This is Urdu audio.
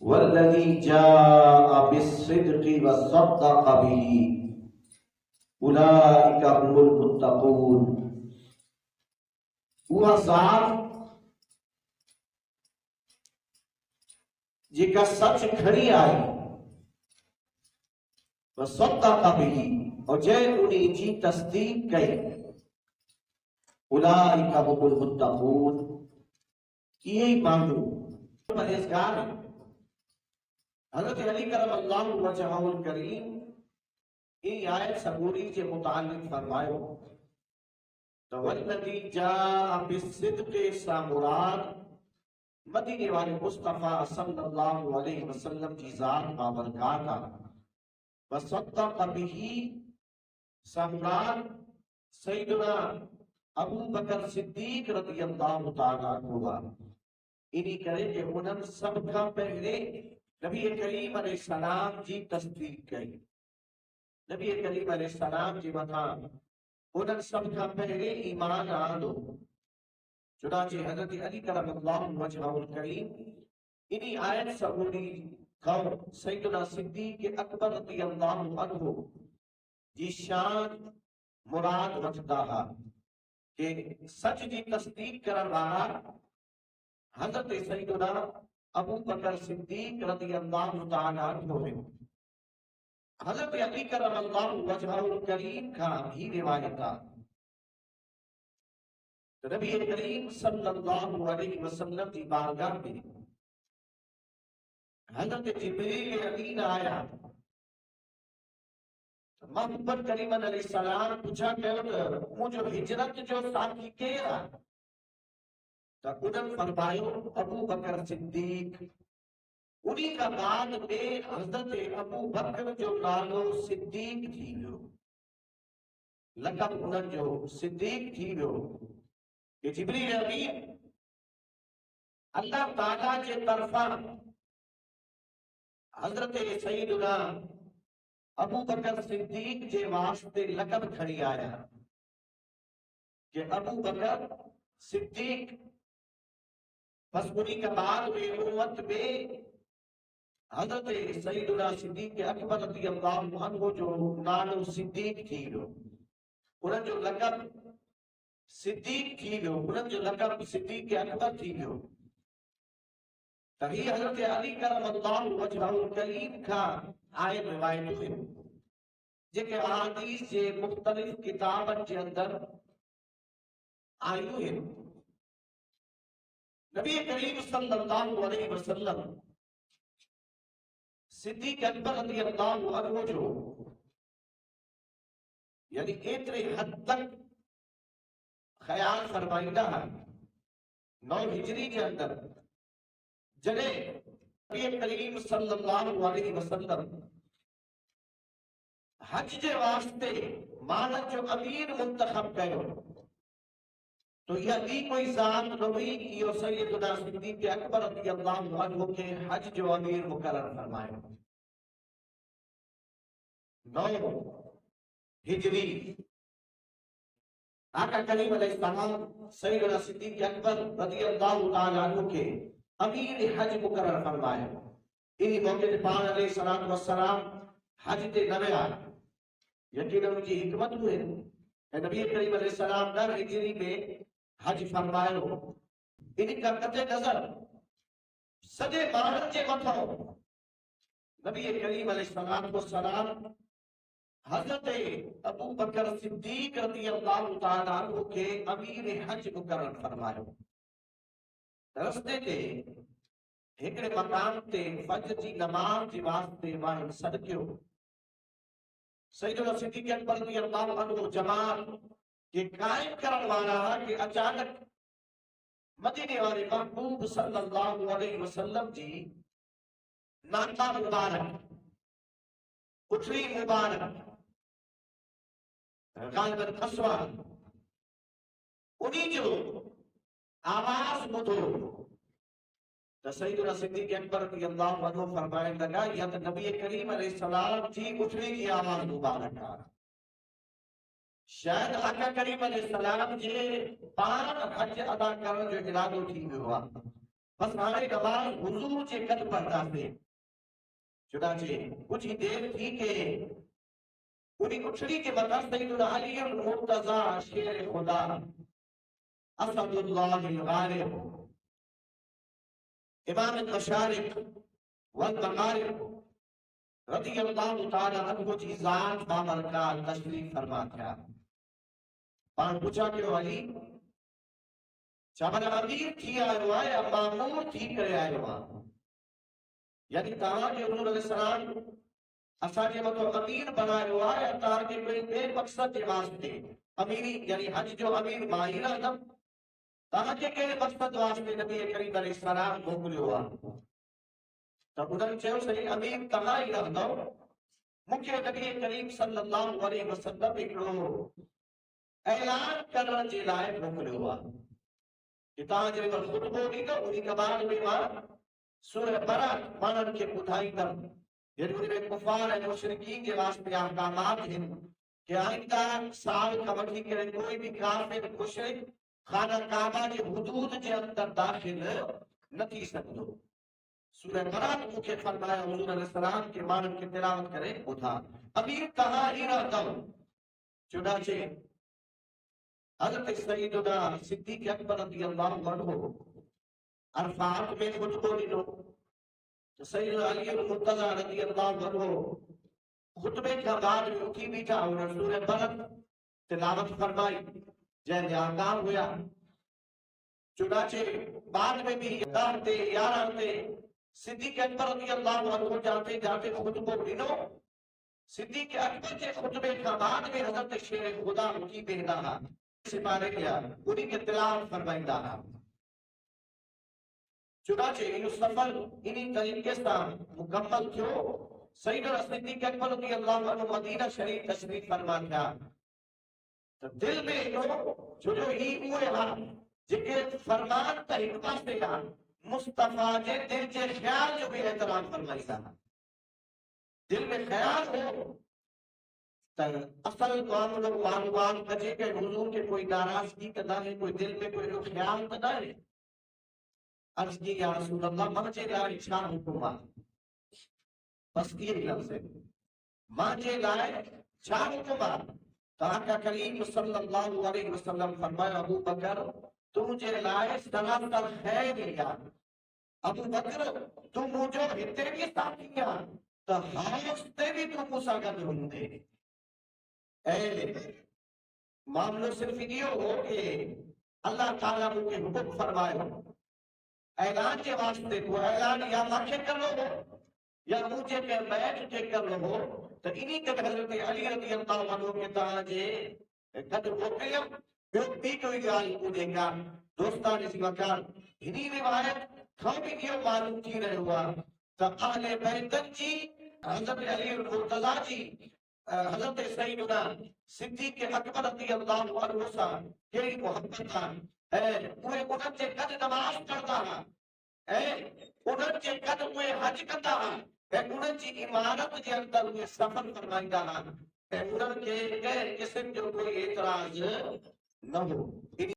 والذی جاء بالصدق وصدق به اولئک هم المتقون. وہ ذات جی کا سچ کھڑی آئی وصدق به اور جے انہیں جی تصدیق کئی اولئک هم المتقون یہی مانگو پرہیزگار ہیں. حضرت علی کرم اللہ وجہہ الکریم یہ آیت سبوری کے متعلق فرمائے والذی جاء بالصدق سا مراد مدینے والے مصطفیٰ صلی اللہ علیہ وسلم کی ذات بابرکاتہ وصدق به سا مراد سیدنا ابو بکر صدیق رضی اللہ تعالیٰ عنہ انہی کرے کہ انہوں سب کا پہلے نبی کریم علیہ السلام جی تصدیق کی. نبی کریم علیہ السلام جی مقام انہوں سب کا پہلے ایمان آنو. چنانچہ حضرت علی کرم اللہ وجہہ الکریم انہی آیت سبوری قول سیدنا صدیق اکبر رضی اللہ عنہ جی شان مراد وجدہ کہ سچ جی تصدیق کرن والا حضرت سیدنا ابو بکر صدیق رضی اللہ تعالیٰ عنہ ہے. حضرت علی کرم اللہ وجہہ الکریم کا ہی روایتہ نبی کریم صلی اللہ علیہ وسلم کی بارگاہ میں حضرت جبریل امین آیا. محمد کریم علیہ السلام پوچھا کہ مجھے ہجرت جو ساتھی کے رہا تو انہوں فرمائیو ابو بکر صدیق. انہی کا بعد میں حضرت ابو بکر جو نالو صدیق تھی گو لقب انہوں جو صدیق تھی گو کہ جبریل امین اللہ تعالیٰ کے طرفا حضرت سیدنا ابو بکر صدیق کے واسطے لقب کھڑی آیا کہ ابو بکر صدیق. بس انہی کا بعد میں امت میں حضرت سیدنا صدیق اکبر رضی اللہ عنہ جو نالو صدیق تھی گو انہوں جو لقب صدیق تھی گو انہوں جو لقب صدیق اکبر تھی گو. تبھی حضرت علی کرم اللہ وجہہ الکریم کا آئے روایت ہوئے جے کہ احادیث کے مختلف کتابت کے اندر آئی ہوئے. نبی کریم صلی اللہ علیہ وسلم صدیق اکبر رضی اللہ عنہ جو یعنی اتنے حد تک خیال فرمائیدہ ہے 9 ہجری کے اندر جنہیں نبی کریم صلی اللہ علیہ وسلم حج کے واسطے مالک جو امیر منتخب کرو تو یہ کوئی ذات نوی کی سیدنا صدیق اکبر رضی اللہ عنہ کے حج جو امیر مقرر فرمائے 9 ہجری آقا کریم علیہ السلام سیدنا صدیق اکبر رضی اللہ تعالیٰ عنہ کے امیر حج مقرر فرمائے. انہی موقع پان علیہ السلام حج تے نوے آئے. یقیناً ان کی حکمت ہوئے نبی کریم علیہ السلام 9 ہجری میں حج فرمائے ہو. انہی کا قطع نظر سجے مارن کے مطلب نبی کریم علیہ السلام حضرت ابو بکر صدیق رضی اللہ تعالیٰ عنہ کے امیر حج مقرر فرمائے ہو. رستے تے ایکڑے مقام تے فجر کی نماز کی واسطے وہاں صدقیو سیدنا صدیق اکبر رضی اللہ عنہ جماعت کے قائم کرن والا کہ اچانک مدینے والے محبوب صلی اللہ علیہ وسلم جی ناتا مبارک اٹھری مبارک غالباً قصوہ انہی جو آواز بدھو تو سیدنا صدیق اکبر رضی اللہ عنہ فرمائے لگا یا تو نبی کریم علیہ السلام جی اٹھنے کی آواز مبارک آ شاید آقا کریم علیہ السلام جی 12 حج ادا کرنے جو ارادو تھی ہوا بس ہمارے نماز حضور سے قد پڑھتا سے چنانچہ کچھ ہی دیر تھی کہ انہیں اٹھڑی کے بعد سیدنا علی المرتضی شیر خدا اسد اللہ الغالب امام المشارق والمغارب رضی اللہ تعالی عنہ کی ذات بابرکات تشریف فرما تھا. پان پوچھا کہ علی چاہاں امیر تھی آئے ہے یا معمور تھی کرے آئے یعنی کہا کہ حضور علیہ السلام اساجے مطلب امیر بنائے ہوا ہے تاکہ کوئی بے مقصد کے واسطے امیری یعنی حج جو امیر ماہر آدم تاکہ کے مقصد واسطے نبی کریم علیہ السلام موکل ہوا تو انہوں نے صحیح امیر کہاں ہی رہ دو مکہ نبی کریم صلی اللہ علیہ وسلم اکڑو اعلان کرنے کے لائے موکل ہوا کہ تاجر پر خطبوں کی تو انہی کے بعد میں سورہ برات مانن کے بدھائی در یعنی میں کفار ہے مشرکین کے واسطے احکامات ہیں کہ آئندہ سال کا وقتی کرے کوئی بھی کافر مشرک خانہ کعبہ کے حدود کے اندر داخل نہ تھی سکتو. سورہ برات مجھے فرمایا حضور علیہ السلام کے مانن کے تلاوت کرے بدھا امیر کہاں ہی رہتا ہوں. چنانچہ حضرت سیدنا صدیق اکبر رضی اللہ عنہ عرفات میں خطبہ لو تو سیدنا علی المرتضی رضی اللہ عنہ خطبے کا بعد میں اٹھی بیٹھا اور سورہ بلد تلاوت فرمائی جیسے آگاہ ہوا. چنانچہ بعد میں بھی یاران تے صدیق اکبر رضی اللہ عنہ جاتے جاتے خطبہ لو. صدیق اکبر کے خطبے کا بعد میں حضرت شیر خدا اٹھی بیٹھا سپارے کیا انہی کے تلاوت فرمائی دانا. چنانچہ یہ سفر انہی طریقے سے مکمل کیوں سیدنا صدیق اکبر رضی اللہ عنہ مدینہ شریف تشریف فرما کیا تو دل میں جو ہی ہوئے ہاں جکے فرمان تا حکمہ سے ہاں مصطفیٰ جے دل جے خیال جو بھی احترام فرمائی دانا. دل میں خیال ہو اصل معلومات کجے کہ حضور کے کوئی ناراضگی کدا ہے کوئی دل میں کوئی خیال کدا ہے. عرض کی یا رسول اللہ مجھے لائے چار حکمہ بس یہ لفظ ہے مجھے لائے چار حکمہ. آقا کریم صلی اللہ علیہ وسلم فرمایا ابو بکر تجھے لائے سلاسل خیر یا ابو بکر تم مجھو ہتے بھی ساتھیاں تو ہاستے بھی تم مساگت ہوں دے. اے معاملہ صرف یہ ہو کہ اللہ تعالیٰ مجھے حکم فرمائے اعلان کے واسطے کو اعلان یا مکھے کر لو یا مجھے کے بیٹھ کے کر لو تو انہی کے حضرت علی رضی اللہ عنہ کے تاجے قدر ہو گیا بھی کوئی گال کو دے گا دوستان اسی وقار انہی روایت کھوڑی کیوں معلوم کی رہے ہوا تو اہل بیتن جی حضرت علی المرتضی جی حضرت سیدنا صدیق اکبر رضی اللہ عنہ سے کیڑی محبت تھا اوے انہن جے قد نماز پڑھتا انہن جے قد اوے حج کندا انہن جی عمارت جے اندر اوے سفر فرمائندا انہن کے قسم جو کوئی اعتراض نہ ہو.